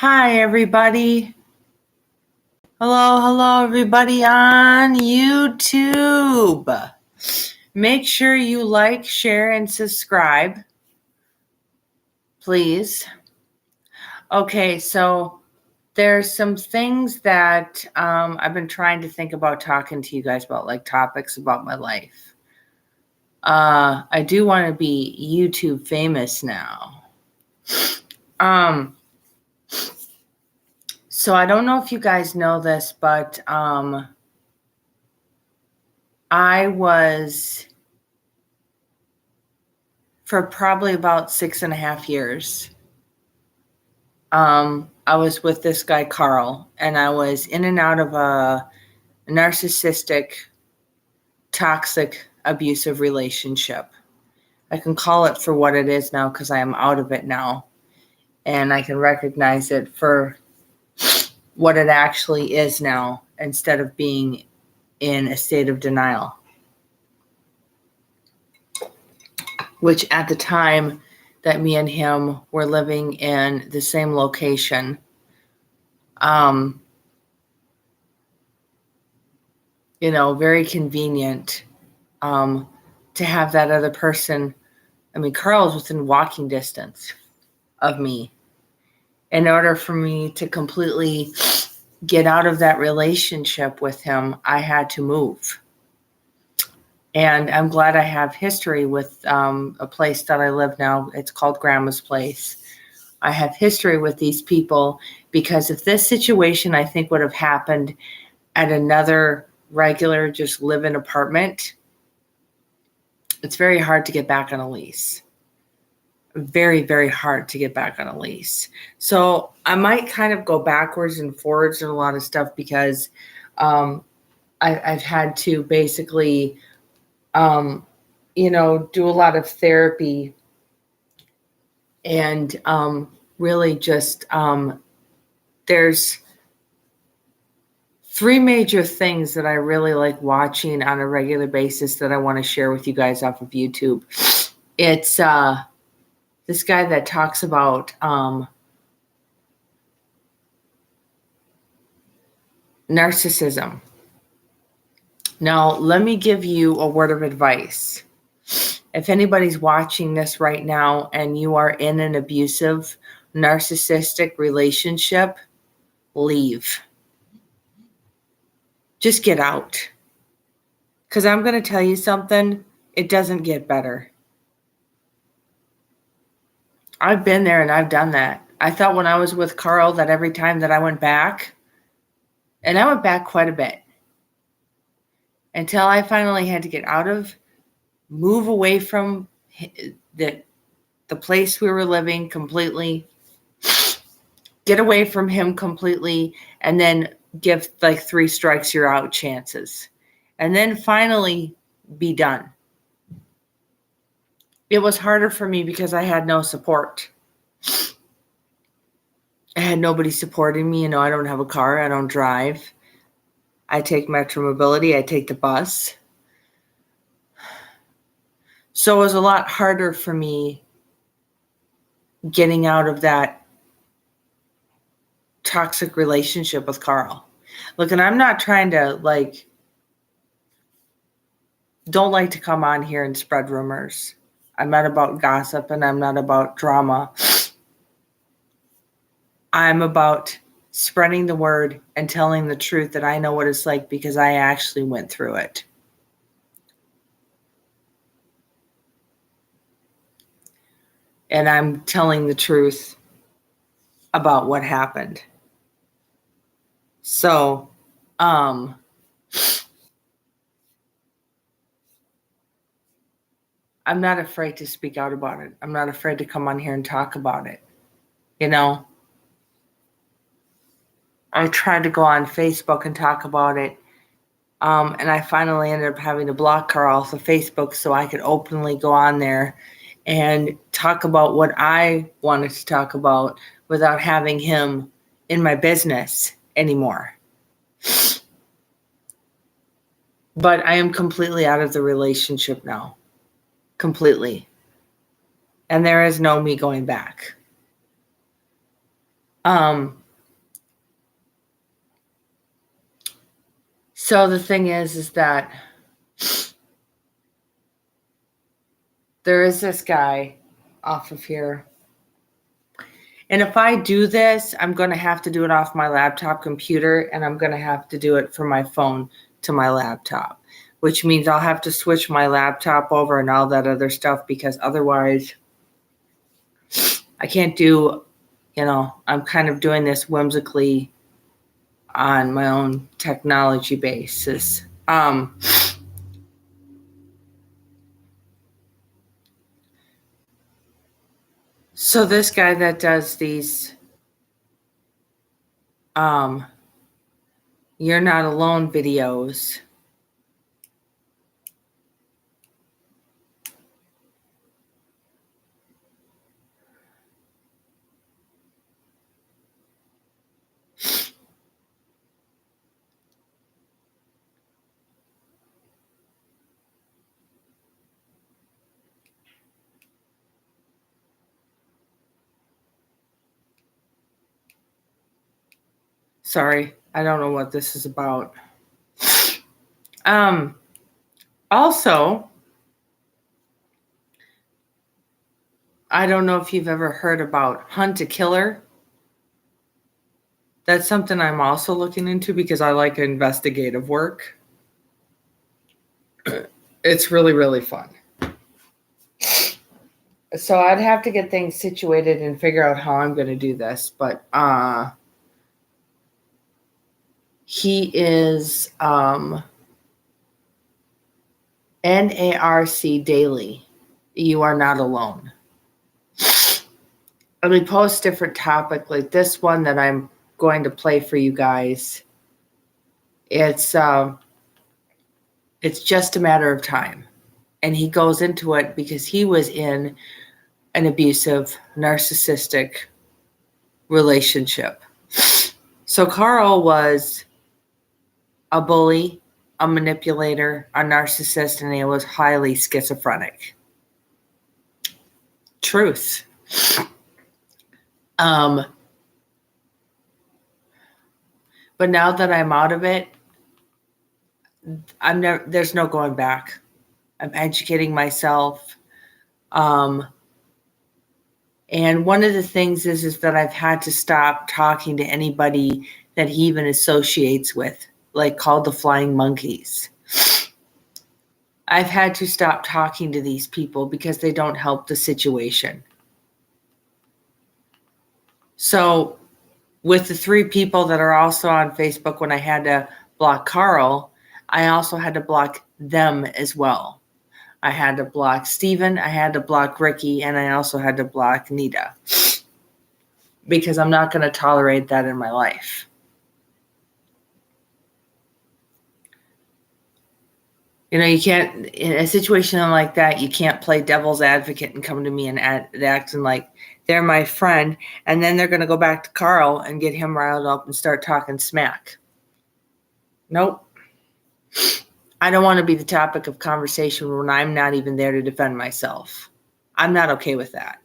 Hi, everybody. Hello, everybody on YouTube. Make sure you like, share, and subscribe, please. Okay, so there's some things that I've been trying to think about talking to you guys about, like topics about my life. I do want to be YouTube famous now. So I don't know if you guys know this, but I was, for probably about 6.5 years, I was with this guy, Carl, and I was in and out of a narcissistic, toxic, abusive relationship. I can call it for what it is now because I am out of it now, and I can recognize it for what it actually is now instead of being in a state of denial, which at the time that me and him were living in the same location, very convenient to have that other person. I mean, Carl's within walking distance of me. In order for me to completely get out of that relationship with him, I had to move. And I'm glad I have history with a place that I live now. It's called Grandma's Place. I have history with these people because if this situation, I think, would have happened at another regular just live-in apartment, it's very hard to get back on a lease. Very, very hard to get back on a lease. So I might kind of go backwards and forwards in a lot of stuff because I've had to basically, do a lot of therapy and really just there's 3 major things that I really like watching on a regular basis that I want to share with you guys off of YouTube. It's this guy that talks about narcissism. Now, let me give you a word of advice. If anybody's watching this right now and you are in an abusive, narcissistic relationship, leave. Just get out. Because I'm going to tell you something, it doesn't get better. I've been there and I've done that. I thought when I was with Carl that every time that I went back, and I went back quite a bit, until I finally had to move away from the place we were living completely, get away from him completely, and then give like 3 strikes you're out chances. And then finally be done. It was harder for me because I had no support. I had nobody supporting me. I don't have a car. I don't drive. I take Metro Mobility. I take the bus. So it was a lot harder for me getting out of that toxic relationship with Carl. Look, and I'm not trying to don't like to come on here and spread rumors. I'm not about gossip and I'm not about drama. I'm about spreading the word and telling the truth that I know what it's like because I actually went through it. And I'm telling the truth about what happened. So, I'm not afraid to speak out about it. I'm not afraid to come on here and talk about it. I tried to go on Facebook and talk about it. And I finally ended up having to block Carl off of Facebook so I could openly go on there and talk about what I wanted to talk about without having him in my business anymore. But I am completely out of the relationship now. Completely. And there is no me going back. So the thing is that there is this guy off of here. And if I do this, I'm going to have to do it off my laptop computer, and I'm going to have to do it from my phone to my laptop, which means I'll have to switch my laptop over and all that other stuff, because otherwise I can't do, I'm kind of doing this whimsically on my own technology basis. So this guy that does these You're Not Alone videos, sorry, I don't know what this is about. Also, I don't know if you've ever heard about Hunt a Killer. That's something I'm also looking into because I like investigative work. It's really, really fun. So I'd have to get things situated and figure out how I'm going to do this. But he is NARC Daily. You Are Not Alone. And we post different topics, like this one that I'm going to play for you guys. It's just a matter of time. And he goes into it because he was in an abusive, narcissistic relationship. So Carl was a bully, a manipulator, a narcissist, and he was highly schizophrenic. Truth. But now that I'm out of it, there's no going back. I'm educating myself. And one of the things is that I've had to stop talking to anybody that he even associates with, like called the Flying Monkeys. I've had to stop talking to these people because they don't help the situation. So with the 3 people that are also on Facebook, when I had to block Carl, I also had to block them as well. I had to block Steven, I had to block Ricky, and I also had to block Nita. Because I'm not going to tolerate that in my life. You can't, in a situation like that, you can't play devil's advocate and come to me and acting like they're my friend, and then they're going to go back to Carl and get him riled up and start talking smack. Nope. I don't want to be the topic of conversation when I'm not even there to defend myself. I'm not okay with that.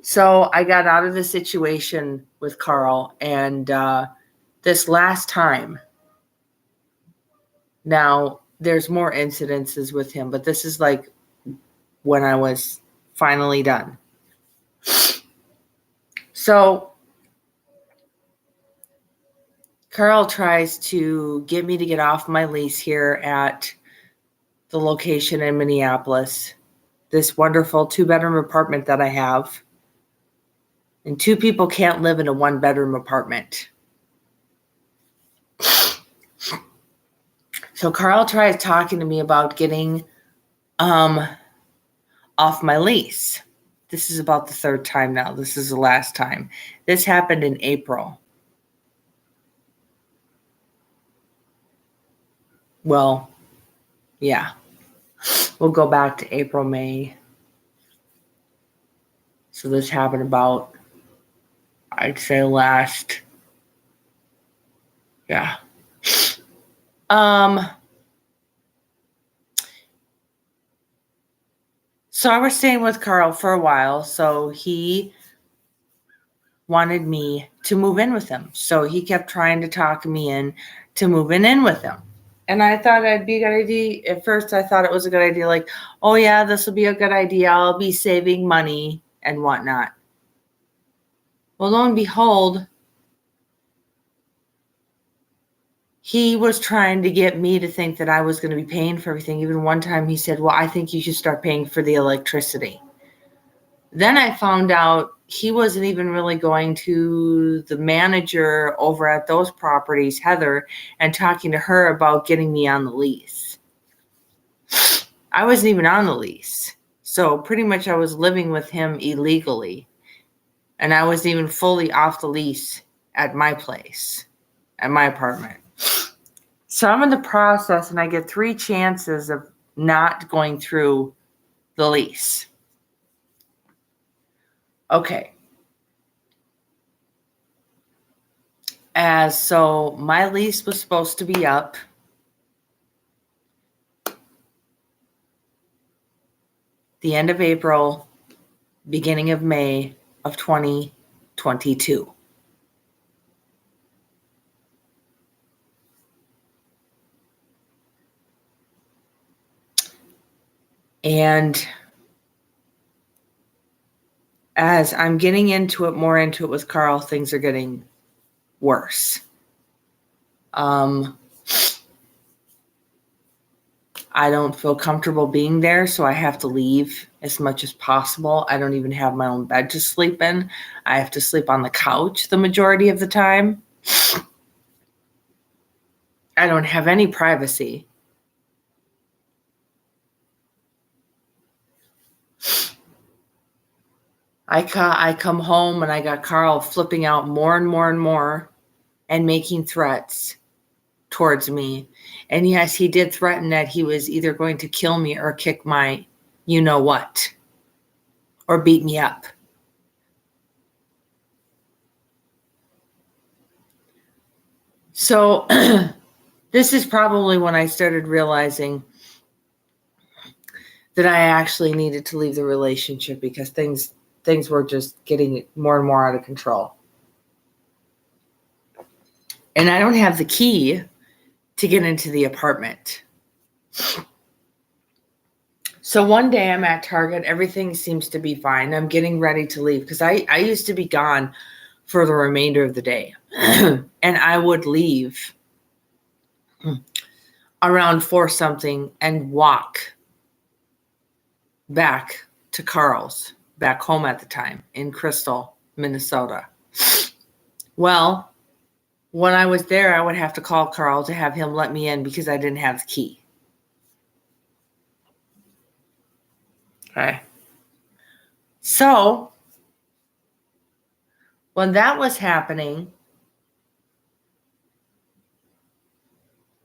So I got out of the situation with Carl, and this last time, now there's more incidences with him, but this is like when I was finally done. So Carl tries to get me to get off my lease here at the location in Minneapolis, this wonderful 2-bedroom apartment that I have. And 2 people can't live in a 1-bedroom apartment. So Carl tries talking to me about getting off my lease. This is about the 3rd time now. This is the last time. This happened in April. Well, yeah. We'll go back to April, May. So this happened about, I'd say last, yeah. So I was staying with Carl for a while. So he wanted me to move in with him. So he kept trying to talk me in to moving in with him. And I thought it'd be a good idea. At first, I thought it was a good idea. Like, oh, yeah, this will be a good idea. I'll be saving money and whatnot. Well, lo and behold, he was trying to get me to think that I was going to be paying for everything. Even one time he said, well, I think you should start paying for the electricity. Then I found out he wasn't even really going to the manager over at those properties, Heather, and talking to her about getting me on the lease. I wasn't even on the lease. So pretty much I was living with him illegally. And I wasn't even fully off the lease at my place, at my apartment. So I'm in the process and I get 3 chances of not going through the lease. Okay. So my lease was supposed to be up the end of April, beginning of May of 2022. And as I'm getting more into it with Carl, things are getting worse. I don't feel comfortable being there, so I have to leave as much as possible. I don't even have my own bed to sleep in. I have to sleep on the couch the majority of the time. I don't have any privacy. I come home and I got Carl flipping out more and more and more and making threats towards me. And yes, he did threaten that he was either going to kill me or kick my you-know-what or beat me up. So this is probably when I started realizing that I actually needed to leave the relationship because things were just getting more and more out of control. And I don't have the key to get into the apartment. So one day I'm at Target. Everything seems to be fine. I'm getting ready to leave because I used to be gone for the remainder of the day. And I would leave around 4 something and walk back to Carl's, back home at the time in Crystal, Minnesota. Well, when I was there, I would have to call Carl to have him let me in because I didn't have the key. Okay. So when that was happening,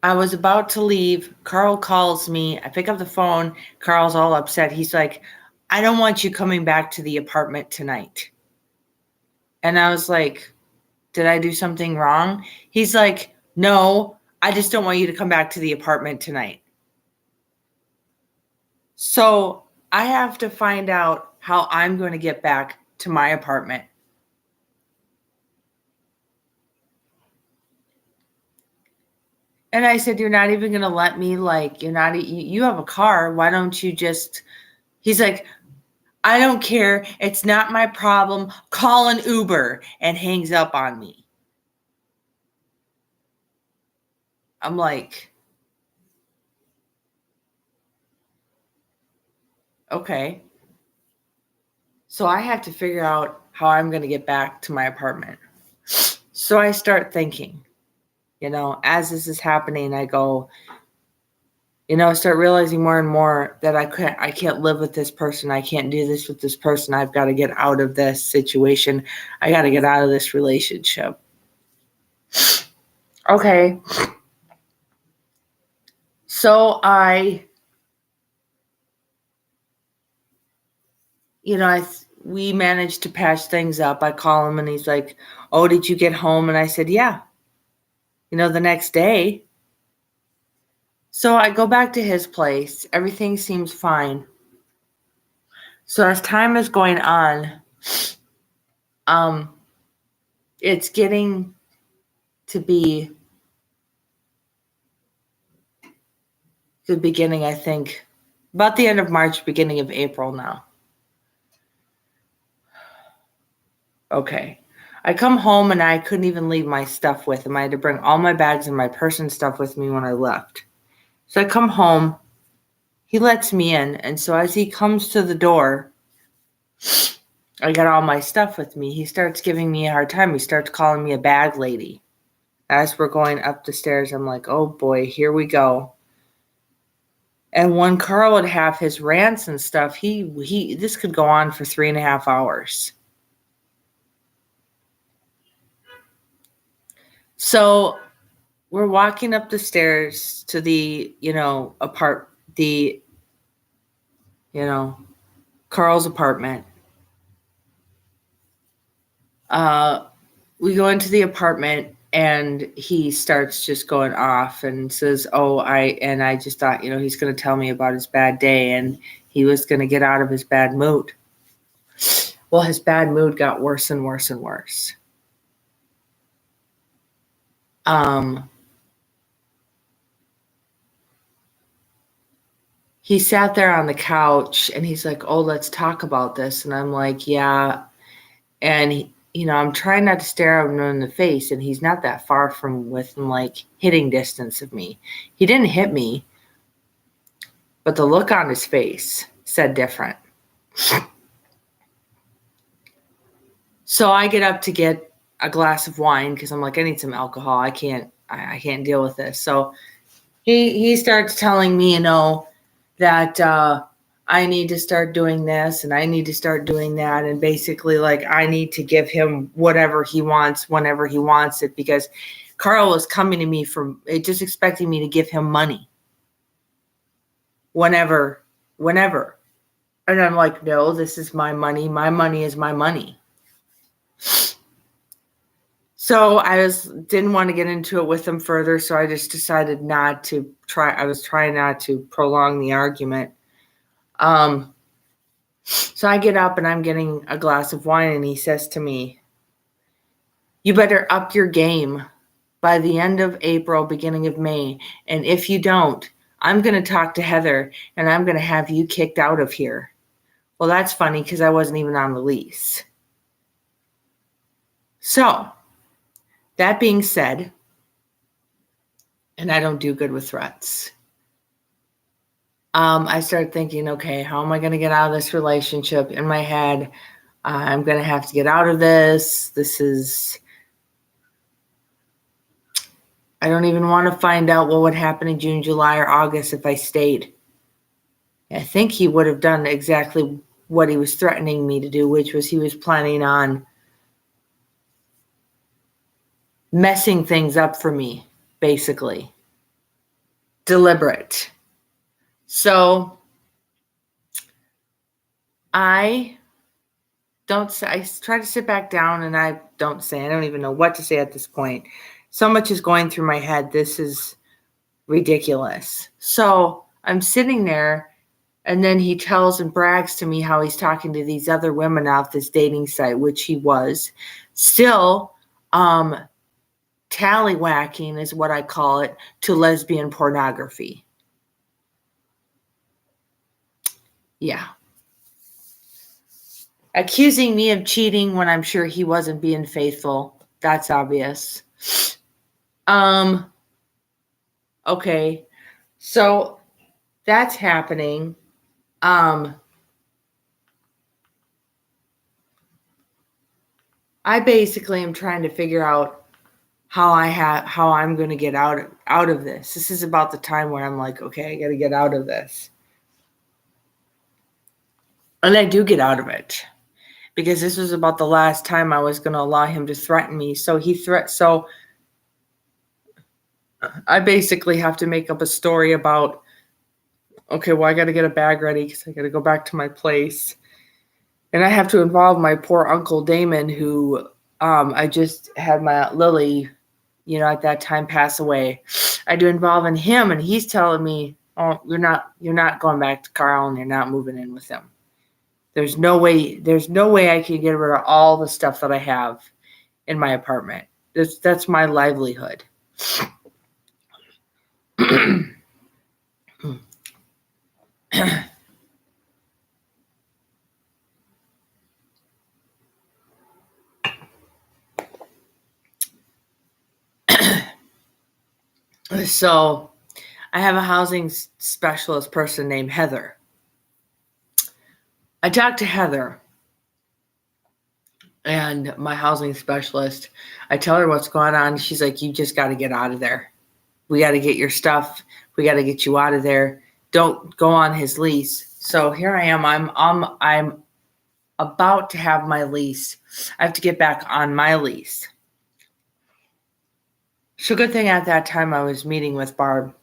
I was about to leave. Carl calls me. I pick up the phone. Carl's all upset. He's like, I don't want you coming back to the apartment tonight. And I was like, did I do something wrong? He's like, no, I just don't want you to come back to the apartment tonight. So I have to find out how I'm going to get back to my apartment. And I said, you're not even going to let me, you have a car. Why don't you just, he's like, I don't care. It's not my problem. Call an Uber, and hangs up on me. I'm like, okay. So I have to figure out how I'm going to get back to my apartment. So I start thinking, as this is happening, I go, I start realizing more and more that I can't live with this person. I can't do this with this person. I've got to get out of this situation. I got to get out of this relationship. Okay. So we managed to patch things up. I call him and he's like, oh, did you get home? And I said, yeah. The next day. So I go back to his place. Everything seems fine. So as time is going on, it's getting to be the beginning, I think, about the end of March, beginning of April now. Okay. I come home and I couldn't even leave my stuff with him. I had to bring all my bags and my purse and stuff with me when I left. So I come home. He lets me in. And so as he comes to the door, I got all my stuff with me. He starts giving me a hard time. He starts calling me a bag lady. As we're going up the stairs, I'm like, oh boy, here we go. And when Carl would have his rants and stuff, this could go on for 3.5 hours. So we're walking up the stairs to the, Carl's apartment. We go into the apartment and he starts just going off and says, I just thought, he's going to tell me about his bad day and he was going to get out of his bad mood. Well, his bad mood got worse and worse and worse. He sat there on the couch and he's like, oh, let's talk about this. And I'm like, yeah. And I'm trying not to stare at him in the face, and he's not that far from within like hitting distance of me. He didn't hit me, but the look on his face said different. So I get up to get a glass of wine because I'm like, I need some alcohol. I can't deal with this. So he starts telling me, that I need to start doing this and I need to start doing that. And basically, like, I need to give him whatever he wants whenever he wants it, because Carl was coming to me just expecting me to give him money whenever. And I'm like, no, this is my money. My money is my money. So I didn't want to get into it with him further. So I just decided not to try. I was trying not to prolong the argument. So I get up and I'm getting a glass of wine and he says to me, you better up your game by the end of April, beginning of May. And if you don't, I'm going to talk to Heather and I'm going to have you kicked out of here. Well, that's funny because I wasn't even on the lease. So that being said, and I don't do good with threats. I started thinking, okay, how am I going to get out of this relationship? In my head, I'm going to have to get out of this. I don't even want to find out what would happen in June, July, or August if I stayed. I think he would have done exactly what he was threatening me to do, which was he was planning on messing things up for me, basically. Deliberate. So I try to sit back down and I don't even know what to say at this point. So much is going through my head. This is ridiculous. So I'm sitting there and then he tells and brags to me how he's talking to these other women off this dating site, which he was. Still, tallywhacking is what I call it, to lesbian pornography. Yeah. Accusing me of cheating when I'm sure he wasn't being faithful. That's obvious. Okay. So that's happening. I basically am trying to figure out how I'm going to get out of this. This is about the time where I'm like, okay, I got to get out of this. And I do get out of it. Because this was about the last time I was going to allow him to threaten me. So I basically have to make up a story about, okay, well, I got to get a bag ready because I got to go back to my place. And I have to involve my poor Uncle Damon, who I just had my Aunt Lily, at that time pass away. I do involve in him, and he's telling me, oh, you're not going back to Carl and you're not moving in with him. There's no way I can get rid of all the stuff that I have in my apartment. That's my livelihood. So I have a housing specialist person named Heather. I talked to Heather and my housing specialist. I tell her what's going on. She's like, you just got to get out of there. We got to get your stuff. We got to get you out of there. Don't go on his lease. So here I am. I'm about to have my lease. I have to get back on my lease. So good thing at that time I was meeting with Barb.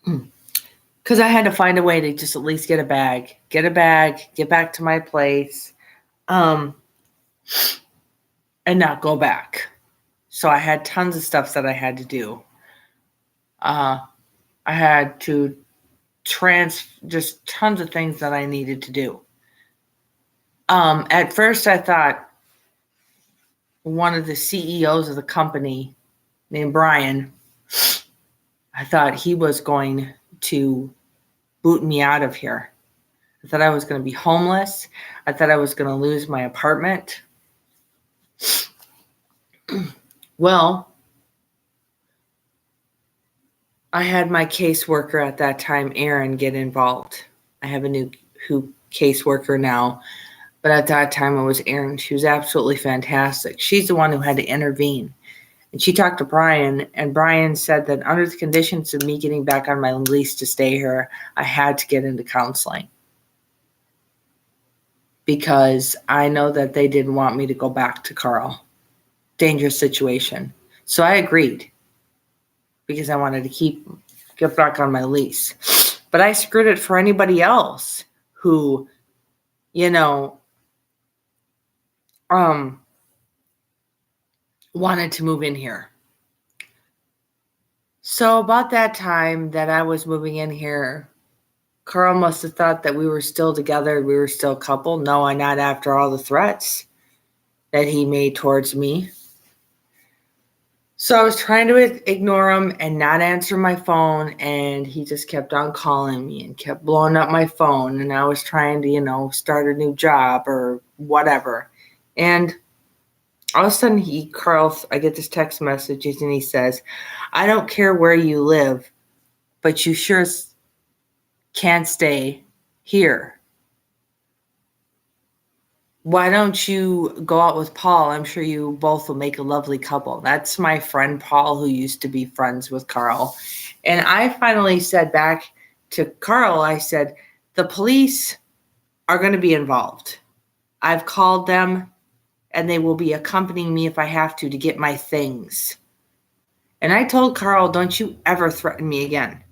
Because I had to find a way to just at least get back to my place, and not go back. So I had tons of stuff that I had to do. I had to just tons of things that I needed to do. At first I thought one of the CEOs of the company named Brian, I thought he was going to boot me out of here. I thought I was going to be homeless. I thought I was going to lose my apartment. Well, I had my caseworker at that time, Erin, get involved. I have a new caseworker now, but at that time it was Erin. She was absolutely fantastic. She's the one who had to intervene. And she talked to Brian, and Brian said that under the conditions of me getting back on my lease to stay here, I had to get into counseling. Because I know that they didn't want me to go back to Carl. Dangerous situation. So I agreed. Because I wanted to get back on my lease. But I screwed it for anybody else who, wanted to move in here. So about that time that I was moving in here, Carl must have thought that we were still together. We were still a couple. No, not after all the threats that he made towards me. So I was trying to ignore him and not answer my phone, and he just kept on calling me and kept blowing up my phone. And I was trying to, start a new job or whatever. And all of a sudden, I get this text message and he says, I don't care where you live, but you sure can't stay here. Why don't you go out with Paul? I'm sure you both will make a lovely couple. That's my friend Paul, who used to be friends with Carl. And I finally said back to Carl, I said, the police are going to be involved. I've called them, and they will be accompanying me if I have to get my things. And I told Carl, don't you ever threaten me again.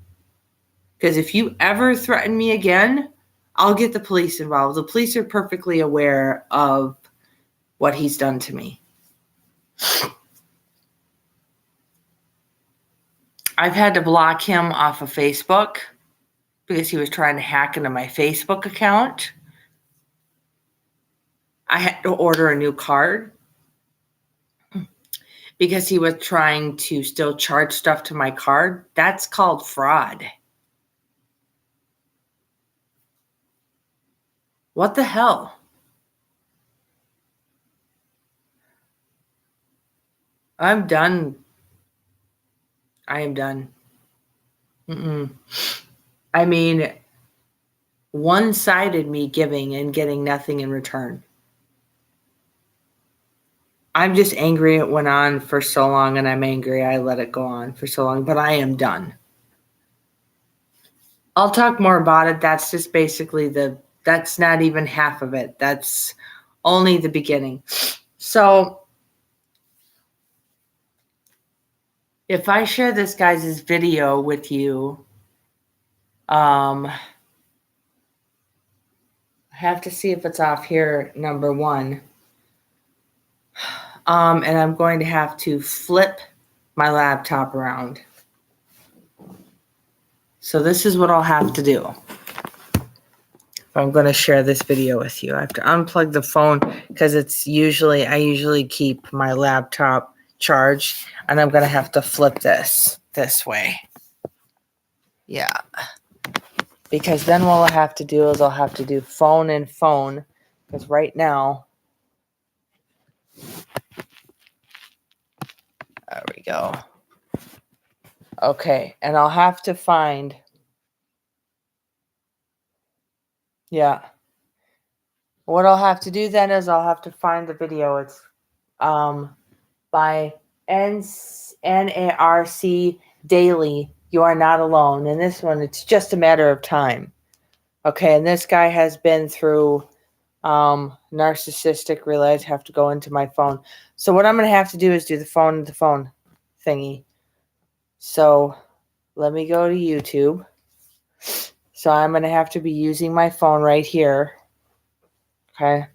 Because if you ever threaten me again, I'll get the police involved. The police are perfectly aware of what he's done to me. I've had to block him off of Facebook because he was trying to hack into my Facebook account. I had to order a new card because he was trying to still charge stuff to my card. That's called fraud. What the hell? I'm done. I am done. I mean, one-sided me giving and getting nothing in return. I'm just angry it went on for so long, and I'm angry I let it go on for so long, but I am done. I'll talk more about it. That's just basically that's not even half of it. That's only the beginning. So if I share this guy's video with you, I have to see if it's off here, number one. And I'm going to have to flip my laptop around. So this is what I'll have to do. if I'm going to share this video with you. I have to unplug the phone because I usually keep my laptop charged, and I'm going to have to flip this way. Yeah. Because then what I'll have to do is I'll have to do phone and phone, because right now, there we go. Okay, and I'll have to find, yeah. What I'll have to do then is I'll have to find the video. It's by NARC Daily, You Are Not Alone. And this one, it's just a matter of time. Okay, and this guy has been through narcissistic related. Have to go into my phone. So what I'm going to have to do is do the phone thingy. So let me go to YouTube. So I'm going to have to be using my phone right here. Okay.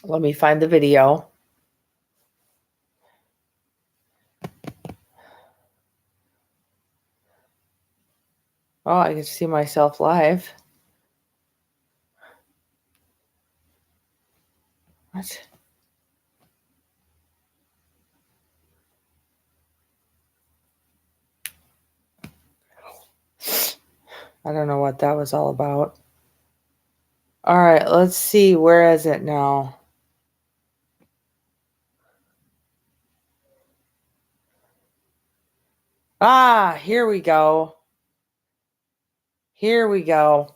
Let me find the video. Oh, I can see myself live. What? I don't know what that was all about. All right, let's see. Where is it now? Ah, here we go. Here we go.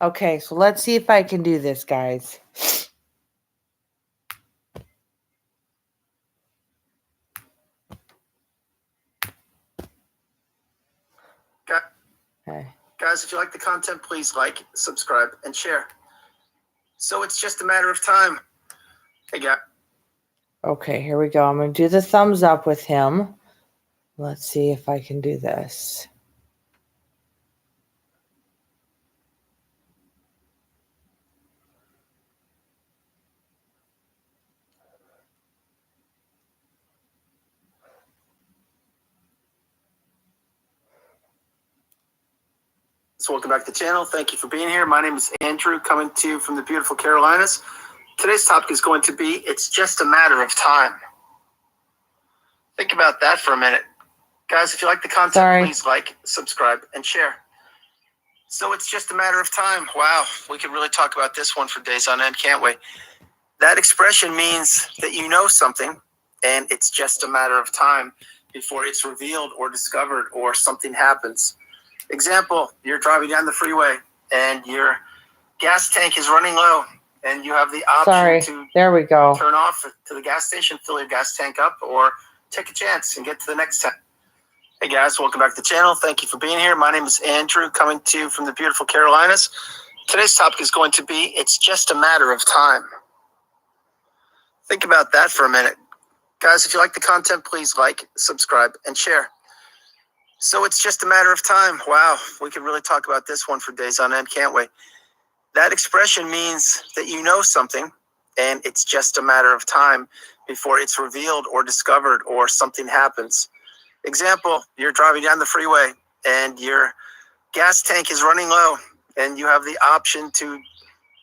Okay, so let's see if I can do this, guys. Okay. Guys, if you like the content, please like, subscribe, and share. So it's just a matter of time. Hey, guys. Okay, here we go. I'm going to do the thumbs up with him. Let's see if I can do this. So welcome back to the channel. Thank you for being here. My name is Andrew, coming to you from the beautiful Carolinas. Today's topic is going to be, it's just a matter of time. Think about that for a minute. Guys, if you like the content, please like, subscribe, and share. So it's just a matter of time. Wow, we could really talk about this one for days on end, can't we? That expression means that you know something, and it's just a matter of time before it's revealed or discovered or something happens. Example, you're driving down the freeway and your gas tank is running low and you have the option to there we go. Turn off to the gas station, fill your gas tank up, or take a chance and get to the next tank. Hey guys, welcome back to the channel. Thank you for being here. My name is Andrew, coming to you from the beautiful Carolinas. Today's topic is going to be, it's just a matter of time. Think about that for a minute. Guys, if you like the content, please like, subscribe, and share. So it's just a matter of time. Wow, we could really talk about this one for days on end, can't we? That expression means that you know something, and it's just a matter of time before it's revealed or discovered or something happens. Example, you're driving down the freeway and your gas tank is running low and you have the option to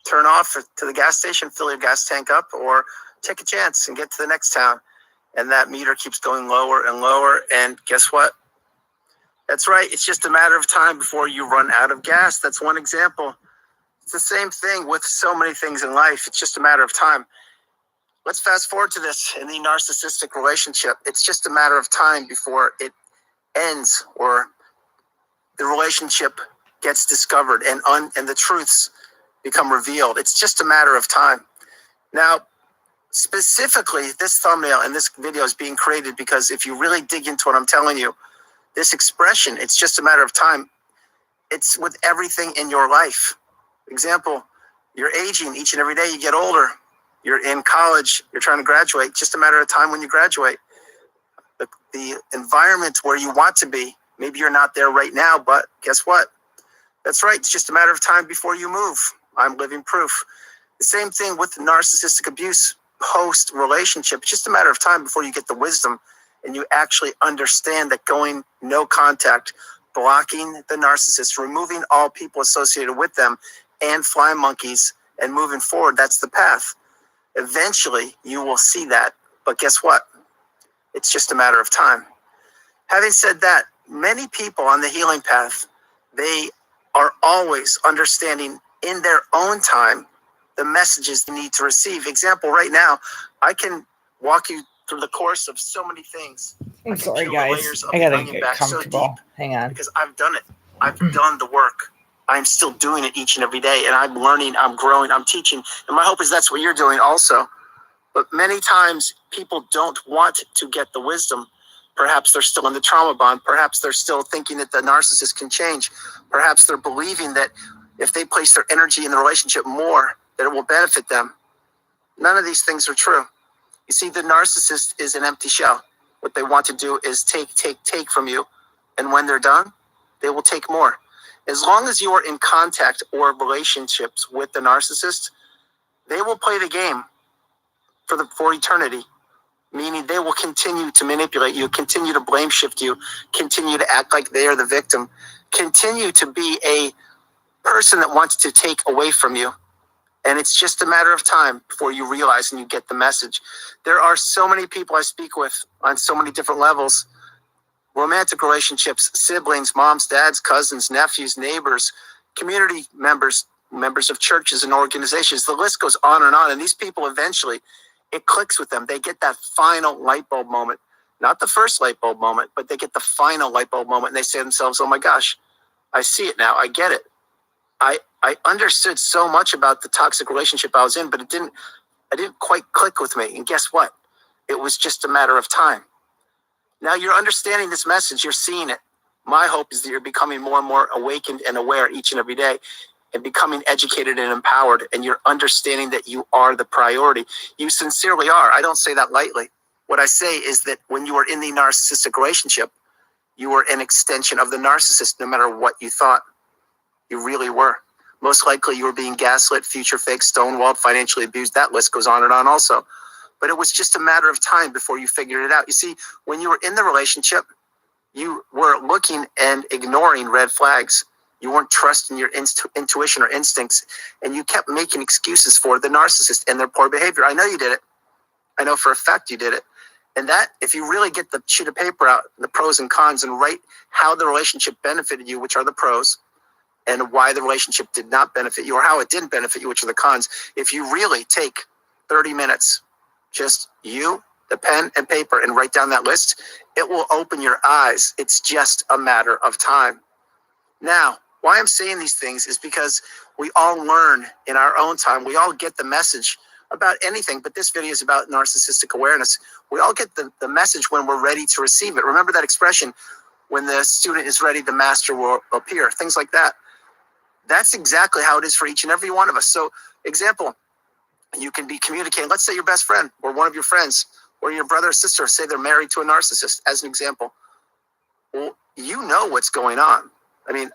turn off to the gas station, fill your gas tank up, or take a chance and get to the next town. And that meter keeps going lower and lower, and guess what? That's right. It's just a matter of time before you run out of gas. That's one example. It's the same thing with so many things in life. It's just a matter of time. Let's fast forward to this in the narcissistic relationship. It's just a matter of time before it ends or the relationship gets discovered and the truths become revealed. It's just a matter of time. Now, specifically, this thumbnail and this video is being created because if you really dig into what I'm telling you, this expression, it's just a matter of time. It's with everything in your life. Example, you're aging each and every day. You get older. You're in college. You're trying to graduate. Just a matter of time when you graduate. The environment where you want to be, maybe you're not there right now, but guess what? That's right. It's just a matter of time before you move. I'm living proof. The same thing with narcissistic abuse post-relationship. It's just a matter of time before you get the wisdom and you actually understand that going no contact, blocking the narcissist, removing all people associated with them and flying monkeys and moving forward. That's the path. Eventually, you will see that. But guess what? It's just a matter of time. Having said that, many people on the healing path, they are always understanding in their own time the messages they need to receive. Example, right now, I can walk you through the course of so many things. I'm sorry, guys. I gotta get comfortable. Hang on. Because I've done it. I've done the work. I'm still doing it each and every day, and I'm learning, I'm growing, I'm teaching. And my hope is that's what you're doing also. But many times people don't want to get the wisdom. Perhaps they're still in the trauma bond. Perhaps they're still thinking that the narcissist can change. Perhaps they're believing that if they place their energy in the relationship more, that it will benefit them. None of these things are true. You see, the narcissist is an empty shell. What they want to do is take from you. And when they're done, they will take more. As long as you are in contact or relationships with the narcissist, they will play the game for eternity. Meaning they will continue to manipulate you, continue to blame shift you, continue to act like they are the victim, continue to be a person that wants to take away from you. And it's just a matter of time before you realize and you get the message. There are so many people I speak with on so many different levels. Romantic relationships, siblings, moms, dads, cousins, nephews, neighbors, community members, members of churches and organizations. The list goes on and on. And these people eventually, it clicks with them. They get that final light bulb moment. Not the first light bulb moment, but they get the final light bulb moment. And they say to themselves, oh my gosh, I see it now. I get it. I understood so much about the toxic relationship I was in, but I didn't quite click with me. And guess what? It was just a matter of time. Now you're understanding this message. You're seeing it. My hope is that you're becoming more and more awakened and aware each and every day and becoming educated and empowered. And you're understanding that you are the priority. You sincerely are. I don't say that lightly. What I say is that when you are in the narcissistic relationship, you were an extension of the narcissist, no matter what you thought. You really were. Most likely you were being gaslit, future faked, stonewalled, financially abused. That list goes on and on also. But it was just a matter of time before you figured it out. You see, when you were in the relationship, you were looking and ignoring red flags. You weren't trusting your intuition or instincts. And you kept making excuses for the narcissist and their poor behavior. I know you did it. I know for a fact you did it. And that, if you really get the sheet of paper out, the pros and cons, and write how the relationship benefited you, which are the pros, and why the relationship did not benefit you, or how it didn't benefit you, which are the cons. If you really take 30 minutes, just you, the pen and paper, and write down that list, it will open your eyes. It's just a matter of time. Now, why I'm saying these things is because we all learn in our own time. We all get the message about anything, but this video is about narcissistic awareness. We all get the message when we're ready to receive it. Remember that expression, when the student is ready, the master will appear, things like that. That's exactly how it is for each and every one of us. So, example, you can be communicating. Let's say your best friend or one of your friends or your brother or sister, say they're married to a narcissist, as an example. Well, you know what's going on. I mean,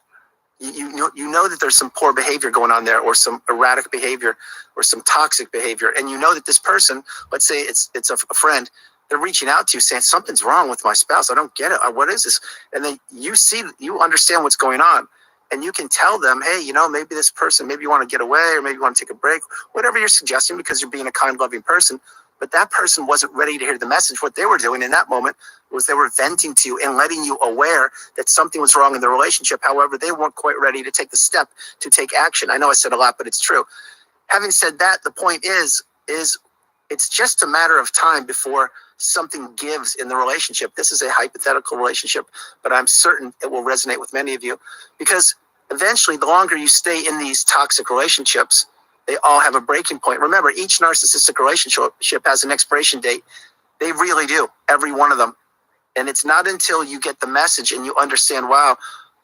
you know that there's some poor behavior going on there, or some erratic behavior, or some toxic behavior. And you know that this person, let's say it's a friend, they're reaching out to you saying, something's wrong with my spouse. I don't get it. What is this? And then you understand what's going on. And you can tell them, hey, maybe this person, maybe you want to get away, or maybe you want to take a break, whatever you're suggesting, because you're being a kind, loving person. But that person wasn't ready to hear the message. What they were doing in that moment was they were venting to you and letting you aware that something was wrong in the relationship. However, they weren't quite ready to take the step to take action. I know I said a lot, but it's true. Having said that, the point is it's just a matter of time before something gives in the relationship. This is a hypothetical relationship, but I'm certain it will resonate with many of you, because eventually, the longer you stay in these toxic relationships, they all have a breaking point. Remember, each narcissistic relationship has an expiration date. They really do, every one of them. And it's not until you get the message and you understand, wow,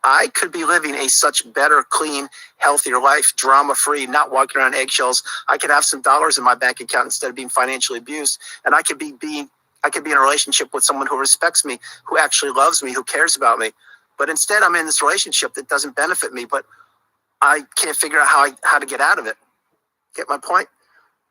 I could be living a such better, clean, healthier life, drama-free, not walking around eggshells. I could have some dollars in my bank account instead of being financially abused. And I could be in a relationship with someone who respects me, who actually loves me, who cares about me. But instead, I'm in this relationship that doesn't benefit me, but I can't figure out how to get out of it. Get my point?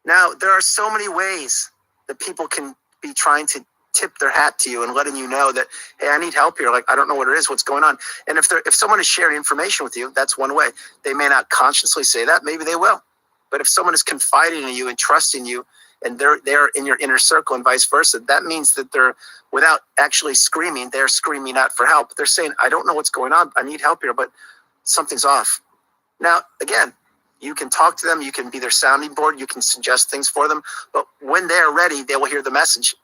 Now, there are so many ways that people can be trying to tip their hat to you and letting you know that, hey, I need help here. Like, I don't know what it is, what's going on. And if someone is sharing information with you, that's one way. They may not consciously say that, maybe they will. But if someone is confiding in you and trusting you, and they're in your inner circle and vice versa, that means that they're, without actually screaming, they're screaming out for help. They're saying, I don't know what's going on. I need help here, but something's off. Now, again, you can talk to them. You can be their sounding board. You can suggest things for them. But when they're ready, they will hear the message.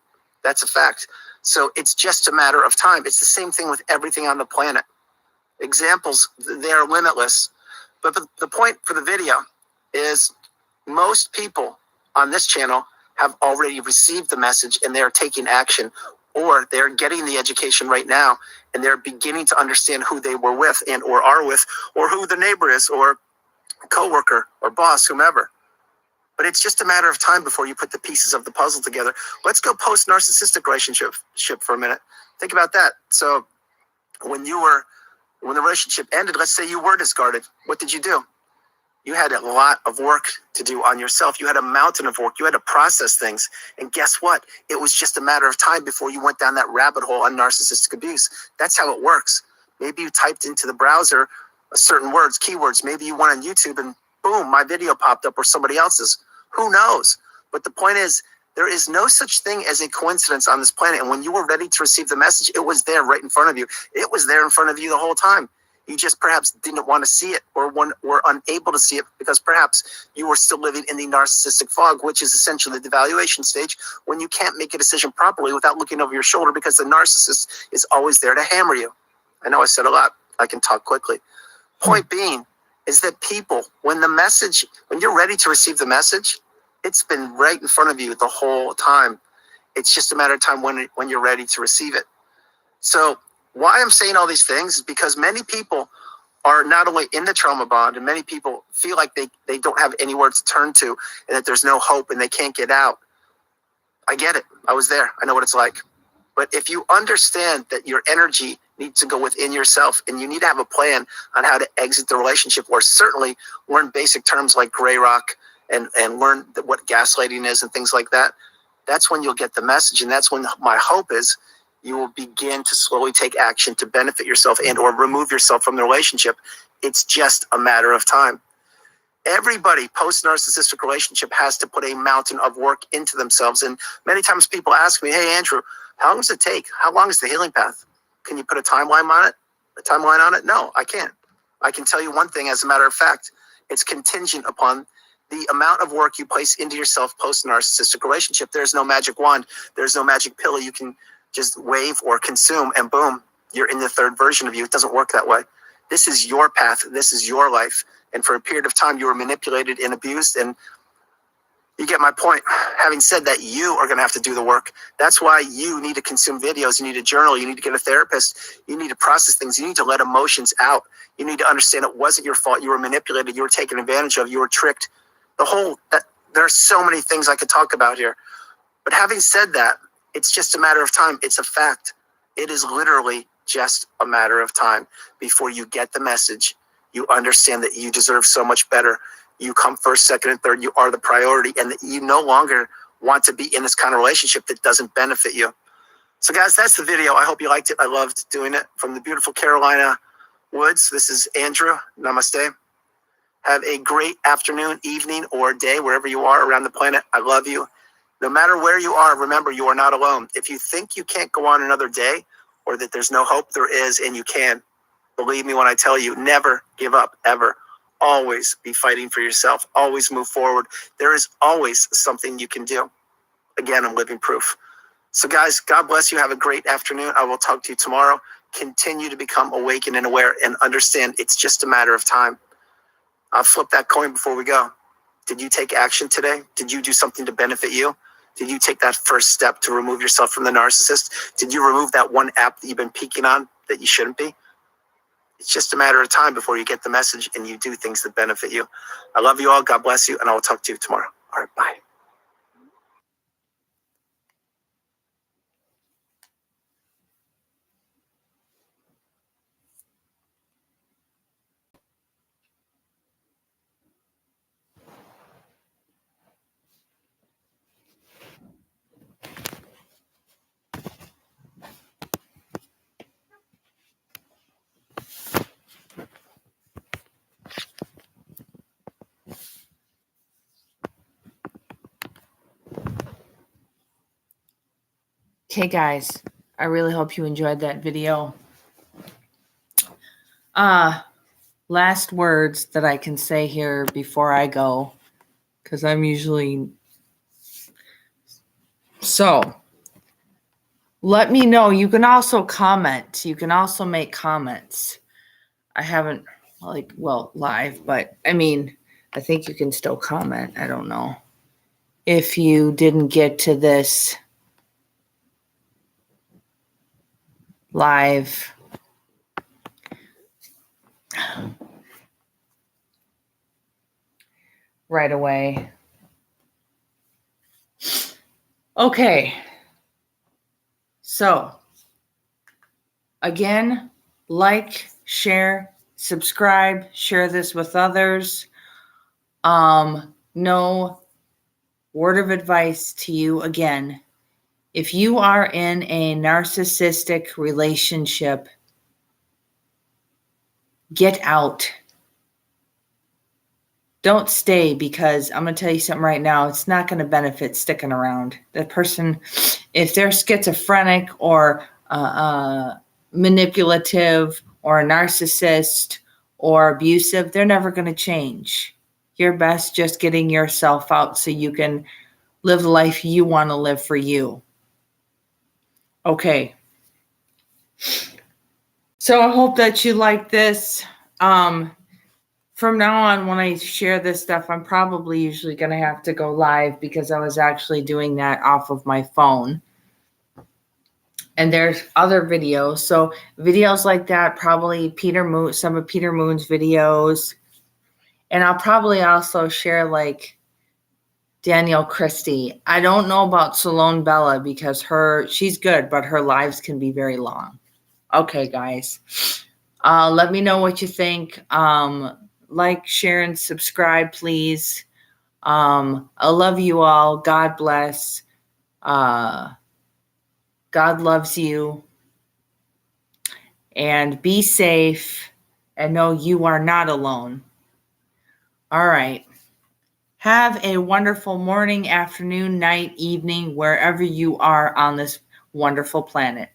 That's a fact. So it's just a matter of time. It's the same thing with everything on the planet. Examples, they're limitless. But the point for the video is most people on this channel have already received the message and they're taking action, or they're getting the education right now and they're beginning to understand who they were with and or are with, or who the neighbor is, or coworker or boss, whomever. But it's just a matter of time before you put the pieces of the puzzle together. Let's go post-narcissistic relationship for a minute. Think about that. So when the relationship ended, let's say you were discarded, what did you do? You had a lot of work to do on yourself. You had a mountain of work. You had to process things. And guess what? It was just a matter of time before you went down that rabbit hole on narcissistic abuse. That's how it works. Maybe you typed into the browser certain words, keywords. Maybe you went on YouTube and boom, my video popped up or somebody else's. Who knows? But the point is, there is no such thing as a coincidence on this planet. And when you were ready to receive the message, it was there right in front of you. It was there in front of you the whole time. You just perhaps didn't want to see it, or were unable to see it because perhaps you were still living in the narcissistic fog, which is essentially the devaluation stage, when you can't make a decision properly without looking over your shoulder because the narcissist is always there to hammer you. I know I said a lot. I can talk quickly. Point being is that people, when you're ready to receive the message, it's been right in front of you the whole time. It's just a matter of time when you're ready to receive it. So why I'm saying all these things is because many people are not only in the trauma bond, and many people feel like they don't have anywhere to turn to and that there's no hope and they can't get out. I get it. I was there. I know what it's like. But if you understand that your energy needs to go within yourself and you need to have a plan on how to exit the relationship, or certainly learn basic terms like gray rock and learn what gaslighting is and things like that, that's when you'll get the message. And that's when my hope is you will begin to slowly take action to benefit yourself and or remove yourself from the relationship. It's just a matter of time. Everybody post-narcissistic relationship has to put a mountain of work into themselves. And many times people ask me, hey, Andrew, how long does it take? How long is the healing path? Can you put a timeline on it? No, I can't. I can tell you one thing, as a matter of fact, it's contingent upon the amount of work you place into yourself post-narcissistic relationship. There's no magic wand. There's no magic pill you can just wave or consume and boom, you're in the third version of you. It doesn't work that way. This is your path. This is your life. And for a period of time, you were manipulated and abused. And you get my point. Having said that, you are going to have to do the work. That's why you need to consume videos. You need to journal. You need to get a therapist. You need to process things. You need to let emotions out. You need to understand it wasn't your fault. You were manipulated. You were taken advantage of. You were tricked. There are so many things I could talk about here. But having said that, it's just a matter of time. It's a fact. It is literally just a matter of time before you get the message. You understand that you deserve so much better. You come first, second, and third. You are the priority, and that you no longer want to be in this kind of relationship that doesn't benefit you. So guys, that's the video. I hope you liked it. I loved doing it from the beautiful Carolina woods. This is Andrew. Namaste. Have a great afternoon, evening, or day, wherever you are around the planet. I love you. No matter where you are, remember, you are not alone. If you think you can't go on another day, or that there's no hope, there is, and you can. Believe me when I tell you, never give up, ever. Always be fighting for yourself. Always move forward. There is always something you can do. Again, I'm living proof. So guys, God bless you. Have a great afternoon. I will talk to you tomorrow. Continue to become awakened and aware, and understand it's just a matter of time. I'll flip that coin before we go. Did you take action today? Did you do something to benefit you? Did you take that first step to remove yourself from the narcissist? Did you remove that one app that you've been peeking on that you shouldn't be? It's just a matter of time before you get the message and you do things that benefit you. I love you all. God bless you. And I will talk to you tomorrow. All right. Bye. Okay, guys, I really hope you enjoyed that video. Last words that I can say here before I go, because I'm usually... So, let me know. You can also comment. You can also make comments. I haven't, live, but I mean, I think you can still comment. I don't know. If you didn't get to this live, right away. Okay. So, again, like, share, subscribe, share this with others. No word of advice to you again. If you are in a narcissistic relationship, get out. Don't stay, because I'm going to tell you something right now. It's not going to benefit sticking around. That person, if they're schizophrenic or manipulative or a narcissist or abusive, they're never going to change. You're best just getting yourself out so you can live the life you want to live for you. Okay. So I hope that you like this. From now on, when I share this stuff, I'm probably usually going to have to go live, because I was actually doing that off of my phone. And there's other videos. So videos like that, probably Peter Moon, some of Peter Moon's videos. And I'll probably also share like Danielle Christie. I don't know about Salone Bella, because she's good, but her lives can be very long. Okay, guys. Let me know what you think. Like, share, and subscribe, please. I love you all. God bless. God loves you. And be safe. And know you are not alone. All right. Have a wonderful morning, afternoon, night, evening, wherever you are on this wonderful planet.